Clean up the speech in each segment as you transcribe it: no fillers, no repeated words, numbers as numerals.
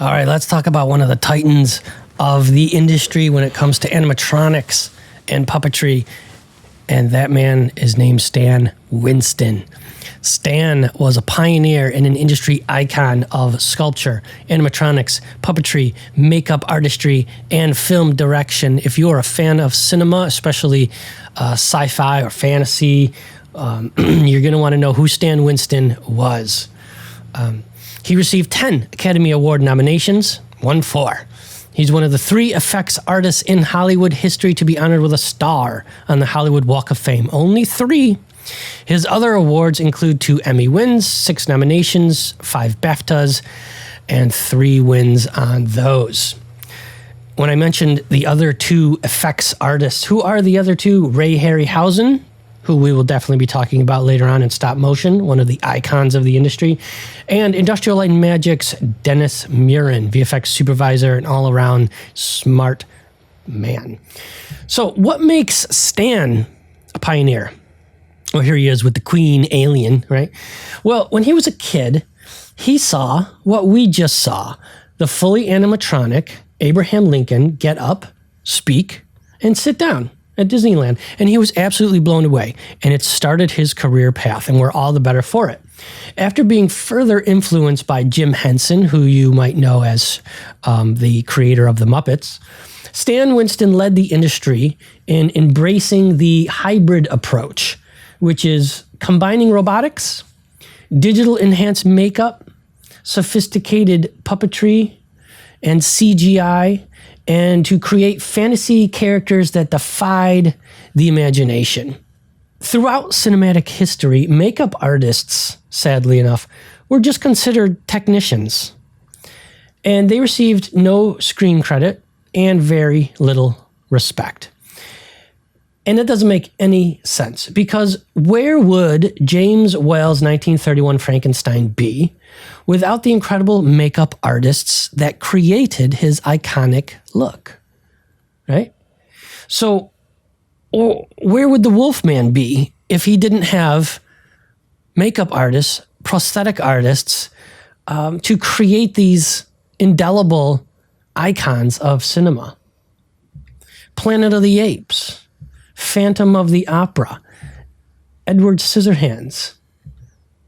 All right, let's talk about one of the titans of the industry when it comes to animatronics and puppetry. And that man is named Stan Winston. Stan was a pioneer and an industry icon of sculpture, animatronics, puppetry, makeup artistry, and film direction. If you are a fan of cinema, especially sci-fi or fantasy, you're going to want to know who Stan Winston was. He received 10 Academy Award nominations, won 4. He's one of the 3 effects artists in Hollywood history to be honored with a star on the Hollywood Walk of Fame. Only 3. His other awards include 2 Emmy wins, 6 nominations, 5 BAFTAs, and 3 wins on those. When I mentioned the other 2 effects artists, who are the other 2? Ray Harryhausen, who we will definitely be talking about later on in stop motion, one of the icons of the industry, and Industrial Light and Magic's Dennis Muren, VFX supervisor and all-around smart man. So what makes Stan a pioneer? Well, here he is with the Queen alien, right? Well, when he was a kid, he saw what we just saw, the fully animatronic Abraham Lincoln get up, speak, and sit down at Disneyland. And he was absolutely blown away. And it started his career path, and we're all the better for it. After being further influenced by Jim Henson, who you might know as the creator of the Muppets, Stan Winston led the industry in embracing the hybrid approach, which is combining robotics, digital enhanced makeup, sophisticated puppetry, and CGI, and to create fantasy characters that defied the imagination. Throughout cinematic history, makeup artists, sadly enough, were just considered technicians. And they received no screen credit and very little respect. And it doesn't make any sense, because where would James Whale's 1931 Frankenstein be without the incredible makeup artists that created his iconic look, right? So where would the Wolfman be if he didn't have makeup artists, prosthetic artists, to create these indelible icons of cinema? Planet of the Apes, Phantom of the Opera, Edward Scissorhands,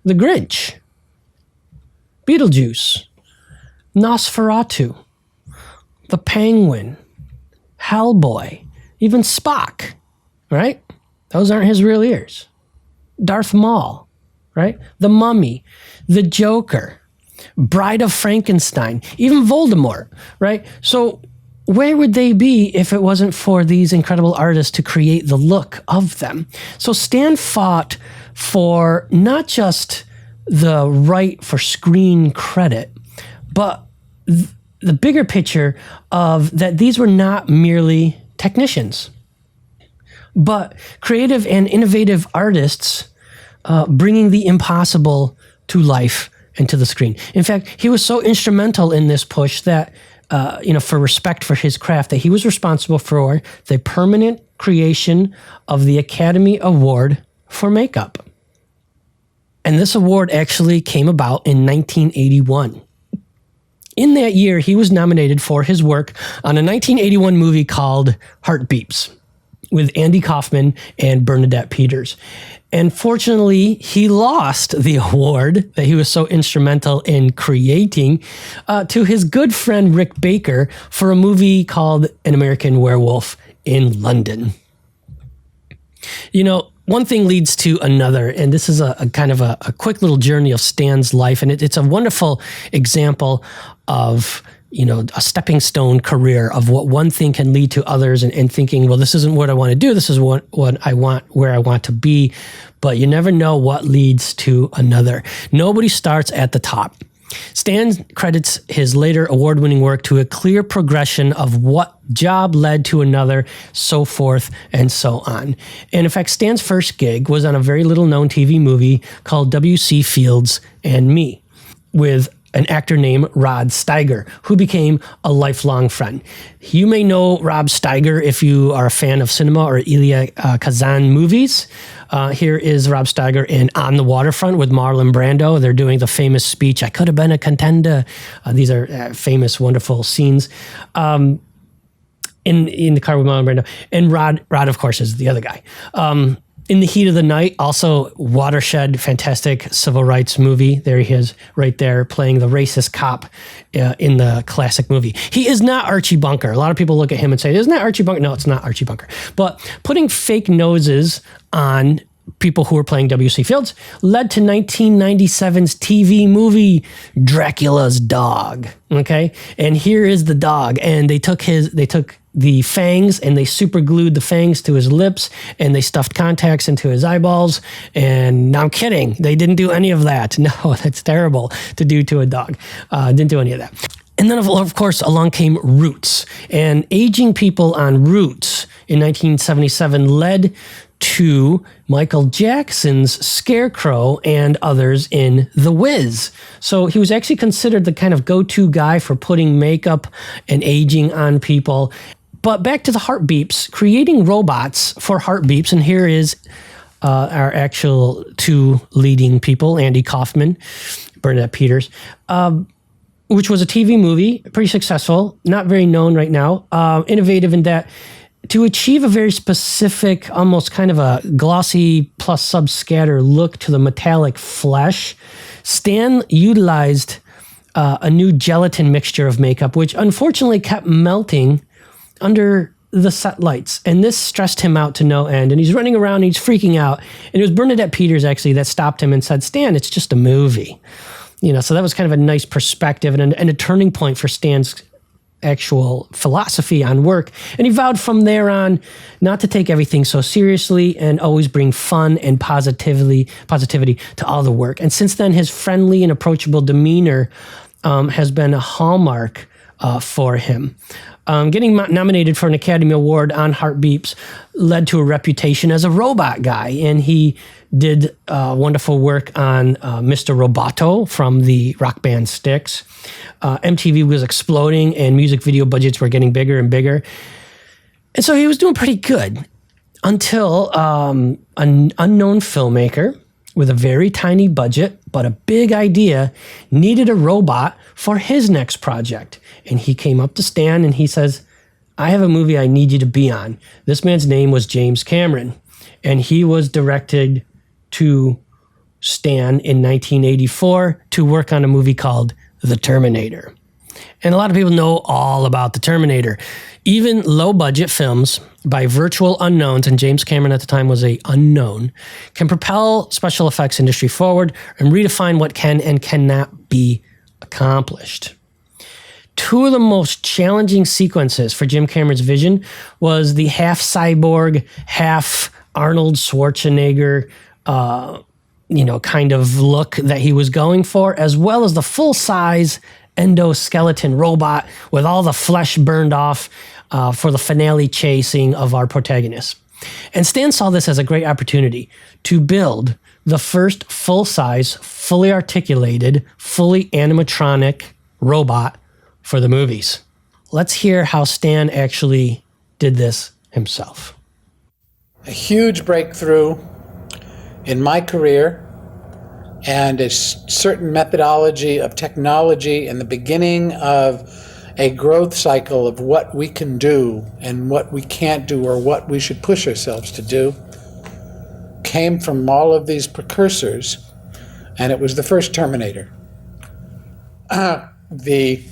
The Grinch, Beetlejuice, Nosferatu, The Penguin, Hellboy, even Spock, right? Those aren't his real ears. Darth Maul, right? The Mummy, The Joker, Bride of Frankenstein, even Voldemort, right? So where would they be if it wasn't for these incredible artists to create the look of them? So Stan fought for not just the right for screen credit, but the bigger picture of that these were not merely technicians, but creative and innovative artists bringing the impossible to life and to the screen. In fact, he was so instrumental in this push that for respect for his craft, that he was responsible for the permanent creation of the Academy Award for Makeup. And this award actually came about in 1981. In that year, he was nominated for his work on a 1981 movie called Heart Beeps with Andy Kaufman and Bernadette Peters. And fortunately, he lost the award that he was so instrumental in creating to his good friend Rick Baker for a movie called An American Werewolf in London. You know, one thing leads to another, and this is a kind of a quick little journey of Stan's life, and it's a wonderful example of a stepping stone career of what one thing can lead to others, and thinking, well, this isn't what I want to do. This is what I want, where I want to be. But you never know what leads to another. Nobody starts at the top. Stan credits his later award-winning work to a clear progression of what job led to another, so forth and so on. And in fact, Stan's first gig was on a very little-known TV movie called W.C. Fields and Me, with an actor named Rod Steiger, who became a lifelong friend. You may know Rob Steiger if you are a fan of cinema or Elia Kazan movies. Here is Rob Steiger in On the Waterfront with Marlon Brando. They're doing the famous speech, "I could have been a contender." These are famous, wonderful scenes. In the car with Marlon Brando. And Rod, of course, is the other guy. In the Heat of the Night, also Watershed, fantastic civil rights movie. There he is, right there, playing the racist cop in the classic movie. He is not Archie Bunker. A lot of people look at him and say, "Isn't that Archie Bunker?" No, it's not Archie Bunker. But putting fake noses on people who were playing W.C. Fields led to 1997's TV movie Dracula's Dog. Okay, and here is the dog, and they took the fangs and they super glued the fangs to his lips and they stuffed contacts into his eyeballs. And no, I'm kidding. They didn't do any of that. No, that's terrible to do to a dog. Didn't do any of that. And then, of course, along came Roots. And aging people on Roots in 1977 led to Michael Jackson's Scarecrow and others in The Wiz. So he was actually considered the kind of go-to guy for putting makeup and aging on people. But back to the heart beeps, creating robots for heart beeps. And here is our actual two leading people, Andy Kaufman, Bernadette Peters, which was a TV movie, pretty successful, not very known right now, innovative in that to achieve a very specific, almost kind of a glossy plus subscatter look to the metallic flesh, Stan utilized a new gelatin mixture of makeup, which unfortunately kept melting under the set lights. And this stressed him out to no end. And he's running around and he's freaking out. And it was Bernadette Peters actually that stopped him and said, "Stan, it's just a movie." So that was kind of a nice perspective and a turning point for Stan's actual philosophy on work. And he vowed from there on not to take everything so seriously and always bring fun and positivity to all the work. And since then, his friendly and approachable demeanor has been a hallmark for him. Getting nominated for an Academy Award on Heart Beeps led to a reputation as a robot guy, and he did wonderful work on Mr. Roboto from the rock band Styx. MTV was exploding, and music video budgets were getting bigger and bigger. And so he was doing pretty good until an unknown filmmaker with a very tiny budget but a big idea needed a robot for his next project. And he came up to Stan and he says, "I have a movie I need you to be on." This man's name was James Cameron, and he was directed to Stan in 1984 to work on a movie called The Terminator. And a lot of people know all about The Terminator. Even low-budget films by virtual unknowns, and James Cameron at the time was an unknown, can propel special effects industry forward and redefine what can and cannot be accomplished. Two of the most challenging sequences for Jim Cameron's vision was the half cyborg, half Arnold Schwarzenegger, kind of look that he was going for, as well as the full-size endoskeleton robot with all the flesh burned off for the finale chasing of our protagonist. And Stan saw this as a great opportunity to build the first full-size, fully articulated, fully animatronic robot for the movies. Let's hear how Stan actually did this himself. A huge breakthrough in my career and a certain methodology of technology and the beginning of a growth cycle of what we can do and what we can't do or what we should push ourselves to do came from all of these precursors, and it was the first Terminator. The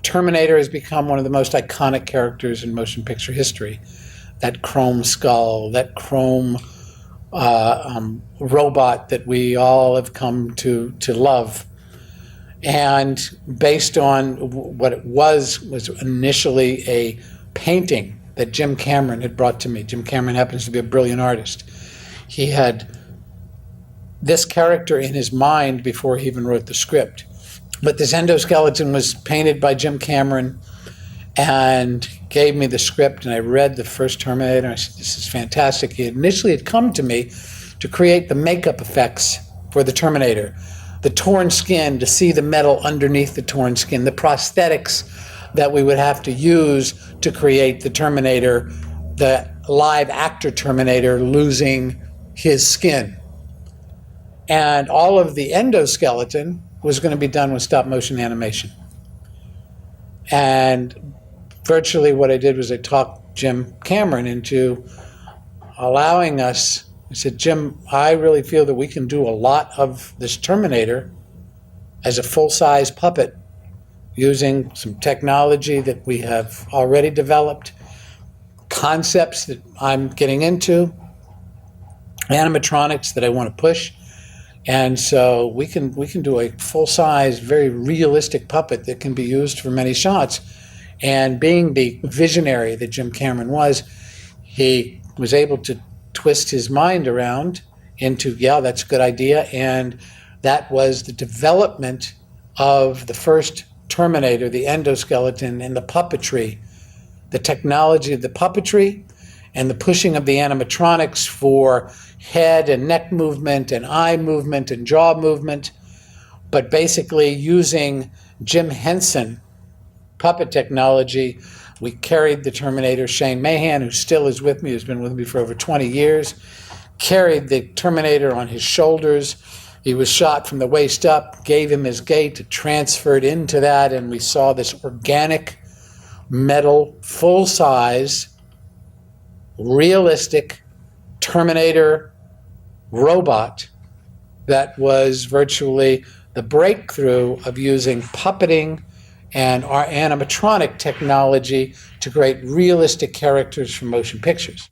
Terminator has become one of the most iconic characters in motion picture history. That chrome skull, that chrome robot that we all have come to love. And based on what it was initially a painting that Jim Cameron had brought to me. Jim Cameron happens to be a brilliant artist. He had this character in his mind before he even wrote the script. But this endoskeleton was painted by Jim Cameron and gave me the script, and I read the first Terminator, and I said, "This is fantastic." He initially had come to me to create the makeup effects for the Terminator. the torn skin, to see the metal underneath the torn skin, the prosthetics that we would have to use to create the Terminator, the live actor Terminator losing his skin. And all of the endoskeleton was going to be done with stop motion animation. And virtually what I did was I talked Jim Cameron into allowing us. I said, Jim, I really feel that we can do a lot of this Terminator as a full-size puppet using some technology that we have already developed, concepts that I'm getting into, animatronics that I want to push. And so we can do a full-size, very realistic puppet that can be used for many shots. And being the visionary that Jim Cameron was, he was able to twist his mind around into, yeah, that's a good idea. And that was the development of the first Terminator, the endoskeleton, and the puppetry, the technology of the puppetry, and the pushing of the animatronics for head and neck movement and eye movement and jaw movement, but basically using Jim Henson puppet technology. We carried the Terminator. Shane Mahan, who still is with me, who's been with me for over 20 years, carried the Terminator on his shoulders. He was shot from the waist up, gave him his gait, transferred into that, and we saw this organic metal, full-size, realistic Terminator robot that was virtually the breakthrough of using puppeting and our animatronic technology to create realistic characters for motion pictures.